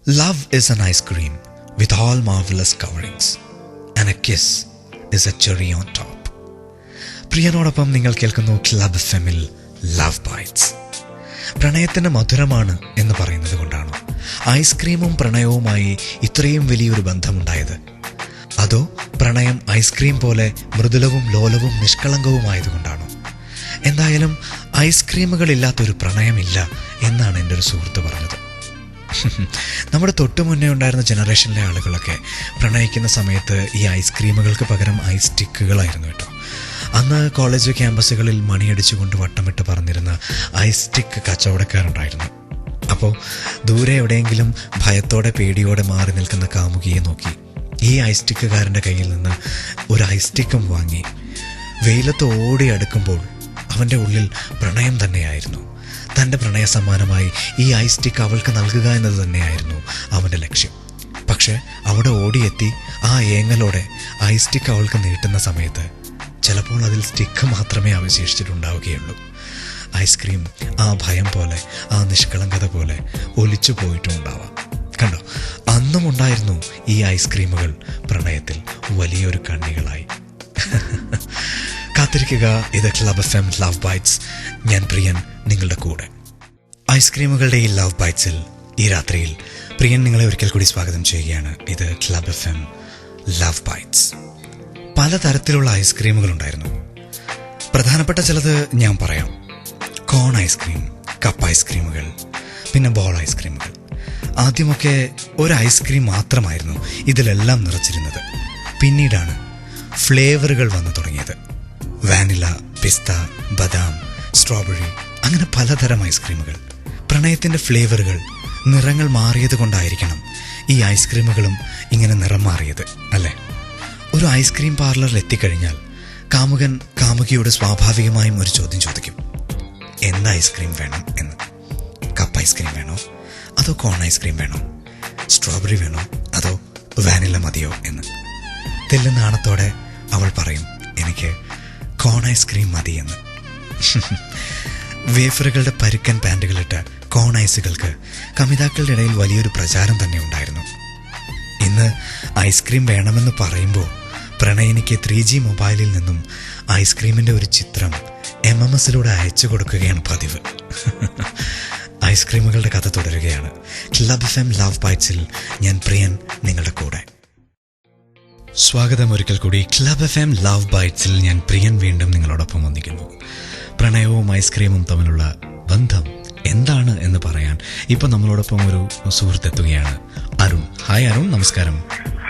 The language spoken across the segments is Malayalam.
Love is an ice cream with all marvelous coverings, and a kiss is a cherry on top. പ്രിയനോടൊപ്പം നിങ്ങൾ കേൾക്കുന്നു ക്ലബ് ഫെമിൽ ലവ് ബൈറ്റ്സ്. പ്രണയത്തിന് മധുരമാണ് എന്ന് പറയുന്നത് കൊണ്ടാണോ ഐസ്ക്രീമും പ്രണയവുമായി ഇത്രയും വലിയൊരു ബന്ധമുണ്ടായത്? അതോ പ്രണയം ഐസ്ക്രീം പോലെ മൃദുലവും ലോലവും നിഷ്കളങ്കവുമായതുകൊണ്ടാണോ? എന്തായാലും ഐസ്ക്രീമുകളില്ലാത്തൊരു പ്രണയമില്ല എന്നാണ് എൻ്റെ ഒരു സുഹൃത്ത് പറഞ്ഞത്. നമ്മുടെ തൊട്ടു മുന്നേ ഉണ്ടായിരുന്ന ജനറേഷനിലെ ആളുകളൊക്കെ പ്രണയിക്കുന്ന സമയത്ത് ഈ ഐസ്ക്രീമുകൾക്ക് പകരം ഐസ് സ്റ്റിക്കുകളായിരുന്നു കേട്ടോ. അന്ന് കോളേജ് ക്യാമ്പസുകളിൽ മണിയടിച്ചുകൊണ്ട് വട്ടമിട്ട് പറഞ്ഞിരുന്ന ഐസ് സ്റ്റിക്ക് കച്ചവടക്കാരുണ്ടായിരുന്നു. അപ്പോൾ ദൂരെ എവിടെയെങ്കിലും ഭയത്തോടെ പേടിയോടെ മാറി നിൽക്കുന്ന കാമുകിയെ നോക്കി ഈ ഐസ് സ്റ്റിക്കുകാരൻ്റെ കയ്യിൽ നിന്ന് ഒരു ഐസ് സ്റ്റിക്കും വാങ്ങി വെയിലത്ത് ഓടി അടുക്കുമ്പോൾ അവൻ്റെ ഉള്ളിൽ പ്രണയം തന്നെയായിരുന്നു. തൻ്റെ പ്രണയ സമ്മാനമായി ഈ ഐസ് സ്റ്റിക്ക് അവൾക്ക് നൽകുക എന്നത് തന്നെയായിരുന്നു അവൻ്റെ ലക്ഷ്യം. പക്ഷെ അവിടെ ഓടിയെത്തി ആ ഏങ്ങലോടെ ഐസ് സ്റ്റിക്ക് അവൾക്ക് നീട്ടുന്ന സമയത്ത് ചിലപ്പോൾ അതിൽ സ്റ്റിക്ക് മാത്രമേ അവശേഷിച്ചിട്ടുണ്ടാവുകയുള്ളൂ. ഐസ്ക്രീം ആ ഭയം പോലെ, ആ നിഷ്കളങ്കത പോലെ ഒലിച്ചു പോയിട്ടുണ്ടാവാം. കണ്ടോ, അന്നും ഉണ്ടായിരുന്നു ഈ ഐസ്ക്രീമുകൾ പ്രണയത്തിൽ വലിയൊരു കണ്ണികളായി. കാത്തിരിക്കുക, ഇത് club F M love bytes. ഞാൻ പ്രിയൻ നിങ്ങളുടെ കൂടെ. ഐസ്ക്രീമുകളുടെ ഈ ലവ് ബൈറ്റ്സിൽ ഈ രാത്രിയിൽ പ്രിയൻ നിങ്ങളെ ഒരിക്കൽ കൂടി സ്വാഗതം ചെയ്യുകയാണ്. ഇത് club F M love bytes. പലതരത്തിലുള്ള ഐസ്ക്രീമുകളുണ്ടായിരുന്നു. പ്രധാനപ്പെട്ട ചിലത് ഞാൻ പറയാം. കോൺ ഐസ്ക്രീം, കപ്പ് ഐസ്ക്രീമുകൾ, പിന്നെ ബോൾ ഐസ്ക്രീമുകൾ. ആദ്യമൊക്കെ ഒരു ഐസ്ക്രീം മാത്രമായിരുന്നു ഇതിലെല്ലാം നിറച്ചിരുന്നത്. പിന്നീടാണ് ഫ്ലേവറുകൾ വന്നു തുടങ്ങിയത്. വാനില, പിസ്ത, ബദാം, സ്ട്രോബെറി, അങ്ങനെ പലതരം ഐസ്ക്രീമുകൾ. പ്രണയത്തിൻ്റെ ഫ്ലേവറുകൾ, നിറങ്ങൾ മാറിയത് കൊണ്ടായിരിക്കണം ഈ ഐസ്ക്രീമുകളും ഇങ്ങനെ നിറം മാറിയത്, അല്ലേ? ഒരു ഐസ്ക്രീം പാർലറിൽ എത്തിക്കഴിഞ്ഞാൽ കാമുകൻ കാമുകിയോട് സ്വാഭാവികമായും ഒരു ചോദ്യം ചോദിക്കും, എന്ത് ഐസ്ക്രീം വേണം എന്ന്. കപ്പ് ഐസ്ക്രീം വേണോ അതോ കോൺ ഐസ്ക്രീം വേണോ? സ്ട്രോബെറി വേണോ അതോ വാനില മതിയോ എന്ന്. തെല്ല് നാണത്തോടെ അവൾ പറയും, എനിക്ക് കോൺ ഐസ്ക്രീം മതിയെന്ന്. വേഫറുകളുടെ പരുക്കൻ പാൻറ്റുകളിട്ട് കോൺ ഐസുകൾക്ക് കമിതാക്കളുടെ ഇടയിൽ വലിയൊരു പ്രചാരം തന്നെ ഉണ്ടായിരുന്നു. ഇന്ന് ഐസ്ക്രീം വേണമെന്ന് പറയുമ്പോൾ പ്രണയിനിക്ക് 3G മൊബൈലിൽ നിന്നും ഐസ്ക്രീമിൻ്റെ ഒരു ചിത്രം MMSലൂടെ അയച്ചു കൊടുക്കുകയാണ് പതിവ്. ഐസ്ക്രീമുകളുടെ കഥ തുടരുകയാണ്. ക്ലബ് എഫ് എം ലവ് ബൈറ്റ്സിൽ ഞാൻ പ്രിയൻ നിങ്ങളുടെ കൂടെ. സ്വാഗതം ഒരിക്കൽ കൂടി. ക്ലബ് എഫ് എം ലവ് ബൈറ്റ്സിൽ ഞാൻ പ്രിയൻ വീണ്ടും നിങ്ങളോടൊപ്പം വന്നിരിക്കുന്നു. പ്രണയവും ഐസ്ക്രീമും തമ്മിലുള്ള ബന്ധം എന്താണ് എന്ന് പറയാൻ ഇപ്പം നമ്മളോടൊപ്പം ഒരു സുഹൃത്തെത്തുകയാണ്, അരുൺ. ഹായ് അരുൺ, നമസ്കാരം.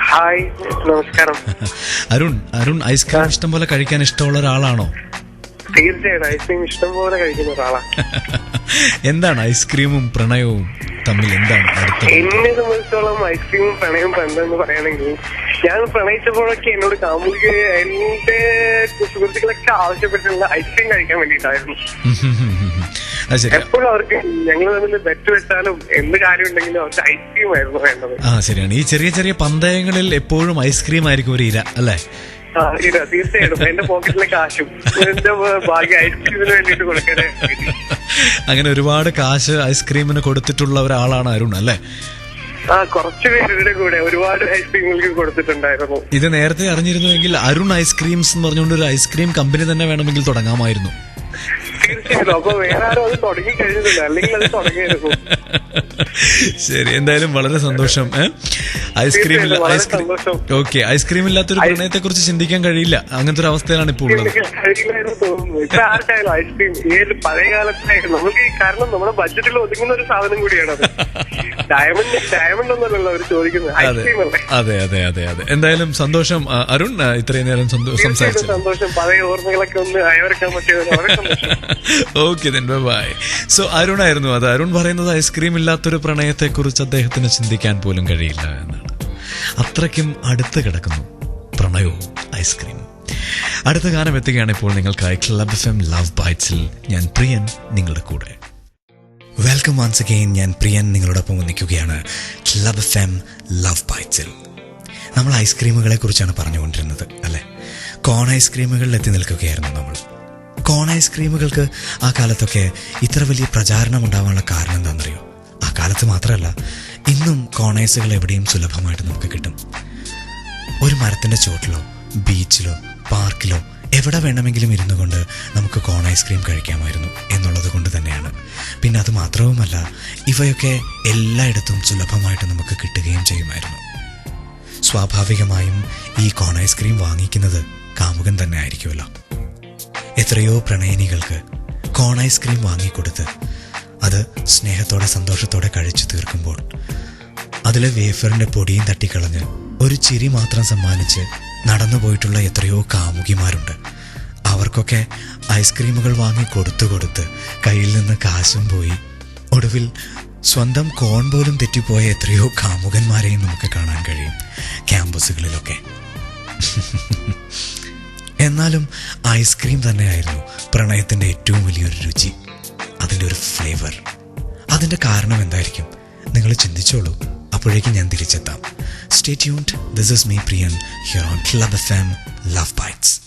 ഹായ്, നമസ്കാരം. അരുൺ ഐസ്ക്രീം ഇഷ്ടം പോലെ കഴിക്കാൻ ഇഷ്ടമുള്ള ഒരാളാണോ? തീർച്ചയായിട്ടും ഐസ്ക്രീം ഇഷ്ടം പോലെ കഴിക്കുന്ന ഒരാളാണ്. എന്താണ് ഐസ്ക്രീമും പ്രണയവും തമ്മിൽ എന്താണ് അടുത്ത? എന്നെ സംബന്ധിച്ചോളം ഐസ്ക്രീമും പ്രണയവും ബന്ധമെന്ന് പറയുകയാണെങ്കിൽ, ഞാൻ പ്രണയിച്ചപ്പോഴൊക്കെ എന്നോട് കാമുകി എന്റെ സുഹൃത്തുക്കളൊക്കെ ആവശ്യപ്പെട്ടുള്ള ഐസ്ക്രീം കഴിക്കാൻ വേണ്ടിയിട്ടായിരുന്നു. എപ്പോഴും അവർക്ക് ഞങ്ങൾ തമ്മിൽ ബെറ്റ് വെച്ചാലും എന്ത് കാര്യം ഉണ്ടെങ്കിലും അവർക്ക് ഐസ്ക്രീം ആയിരുന്നു വേണ്ടത്. ശരിയാണ്. ഈ ചെറിയ ചെറിയ പന്തയങ്ങളിൽ എപ്പോഴും ഐസ്ക്രീം ആയിരിക്കും ഒരു ഇര, അല്ലേ? തീർച്ചയായിട്ടും. എന്റെ പോക്കറ്റിലെ കാശും എന്റെ ഭാഗ്യ ഐസ്ക്രീമിന് വേണ്ടിട്ട് കൊടുക്കണേ. അങ്ങനെ ഒരുപാട് കാശ് ഐസ്ക്രീമിന് കൊടുത്തിട്ടുള്ള ഒരാളാണ് അരുൺ, അല്ലേ? കുറച്ചു പേരുടെ കൂടെ ഒരുപാട് ഐസ്ക്രീമുകൾക്ക് കൊടുത്തിട്ടുണ്ടായിരുന്നു. ഇത് നേരത്തെ അറിഞ്ഞിരുന്നുവെങ്കിൽ അരുൺ ഐസ്ക്രീംസ് എന്ന് പറഞ്ഞുകൊണ്ട് ഒരു ഐസ്ക്രീം കമ്പനി തന്നെ വേണമെങ്കിൽ തുടങ്ങാമായിരുന്നു. തീർച്ചയായിട്ടും. അപ്പൊ വേറെ ആരും അത് തുടങ്ങി കഴിഞ്ഞിട്ടില്ല, അല്ലെങ്കിൽ അത് തുടങ്ങിയിരുന്നു. ശരി, എന്തായാലും വളരെ സന്തോഷം. ഓക്കെ, ഐസ്ക്രീം ഇല്ലാത്തൊരു പ്രണയത്തെ കുറിച്ച് ചിന്തിക്കാൻ കഴിയില്ല. അങ്ങനത്തെ ഒരു അവസ്ഥയിലാണ് ഇപ്പോൾ ഉള്ളത്. തോന്നുന്നു ഇപ്പൊ ആർക്കായാലും ഐസ്ക്രീം ഏത് പഴയ കാലത്തായാലും നമുക്ക്, കാരണം നമ്മുടെ ബഡ്ജറ്റിൽ ഒതുങ്ങുന്ന ഒരു സാധനം കൂടിയാണ് അത്. ഡയമണ്ട് ഒന്നല്ലല്ലോ അവർ ചോദിക്കുന്നത്, ഐസ്ക്രീം അല്ലേ? അതെ അതെ അതെ അതെ. എന്തായാലും സന്തോഷം അരുൺ, ഇത്രയും നേരം സംസാരിച്ചു. സന്തോഷം. പഴയ ഓർമ്മകളൊക്കെ ഒന്ന് അയവരക്കാൻ പറ്റിയത് വളരെ സന്തോഷം. Okay, by. സോ അരുൺ ആയിരുന്നു അത്. അരുൺ പറയുന്നത് ഐസ്ക്രീം ഇല്ലാത്തൊരു പ്രണയത്തെ കുറിച്ച് അദ്ദേഹത്തിന് ചിന്തിക്കാൻ പോലും കഴിയില്ല എന്നാണ്. അത്രയ്ക്കും അടുത്ത് കിടക്കുന്നു പ്രണയവും ഐസ്ക്രീമും. അടുത്ത ഗാനം എത്തുകയാണ് ഇപ്പോൾ നിങ്ങൾക്കായി. ക്ലബ് എഫ് എം ലവ് ബൈറ്റ്സിൽ ഞാൻ പ്രിയൻ നിങ്ങളുടെ കൂടെ. Welcome once again. ഞാൻ പ്രിയൻ നിങ്ങളോടൊപ്പം വന്നിരിക്കുകയാണ് ക്ലബ് എഫ് എം ലവ് ബൈറ്റ്സിൽ. നമ്മൾ ഐസ്ക്രീമുകളെ കുറിച്ചാണ് പറഞ്ഞുകൊണ്ടിരുന്നത്, അല്ലേ? കോൺ ഐസ്ക്രീമുകളിൽ എത്തി നിൽക്കുകയായിരുന്നു നമ്മൾ. കോൺ ഐസ്ക്രീമുകൾക്ക് ആ കാലത്തൊക്കെ ഇത്ര വലിയ പ്രചാരണം ഉണ്ടാവാനുള്ള കാരണം എന്താണെന്നറിയോ? ആ കാലത്ത് മാത്രമല്ല, ഇന്നും കോണൈസുകൾ എവിടെയും സുലഭമായിട്ട് നമുക്ക് കിട്ടും. ഒരു മരത്തിൻ്റെ ചോട്ടിലോ ബീച്ചിലോ പാർക്കിലോ എവിടെ വേണമെങ്കിലും ഇരുന്നു കൊണ്ട് നമുക്ക് കോൺ ഐസ്ക്രീം കഴിക്കാമായിരുന്നു എന്നുള്ളത് കൊണ്ട് തന്നെയാണ്. പിന്നെ അത് മാത്രവുമല്ല, ഇവയൊക്കെ എല്ലായിടത്തും സുലഭമായിട്ട് നമുക്ക് കിട്ടുകയും ചെയ്യുമായിരുന്നു. സ്വാഭാവികമായും ഈ കോൺ ഐസ്ക്രീം വാങ്ങിക്കുന്നത് കാമുകൻ തന്നെ ആയിരിക്കുമല്ലോ. എത്രയോ പ്രണയിനികൾക്ക് കോൺ ഐസ്ക്രീം വാങ്ങിക്കൊടുത്ത് അത് സ്നേഹത്തോടെ സന്തോഷത്തോടെ കഴിച്ചു തീർക്കുമ്പോൾ അതിലെ വേഫറിൻ്റെ പൊടിയും തട്ടിക്കളഞ്ഞ് ഒരു ചിരി മാത്രം സമ്മാനിച്ച് നടന്നു പോയിട്ടുള്ള എത്രയോ കാമുകിമാരുണ്ട്. അവർക്കൊക്കെ ഐസ്ക്രീമുകൾ വാങ്ങി കൊടുത്ത് കയ്യിൽ നിന്ന് കാശും പോയി ഒടുവിൽ സ്വന്തം കോൺ പോലും തെറ്റിപ്പോയ എത്രയോ കാമുകന്മാരെയും നമുക്ക് കാണാൻ കഴിയും ക്യാമ്പസുകളിലൊക്കെ. എന്നാലും ഐസ്ക്രീം തന്നെയായിരുന്നു പ്രണയത്തിൻ്റെ ഏറ്റവും വലിയൊരു രുചി, അതിൻ്റെ ഒരു ഫ്ലേവർ. അതിൻ്റെ കാരണം എന്തായിരിക്കും നിങ്ങൾ ചിന്തിച്ചോളൂ. അപ്പോഴേക്കും ഞാൻ തിരിച്ചെത്താം. Stay tuned. This is me, Priyan, here on Club FM Love Bites.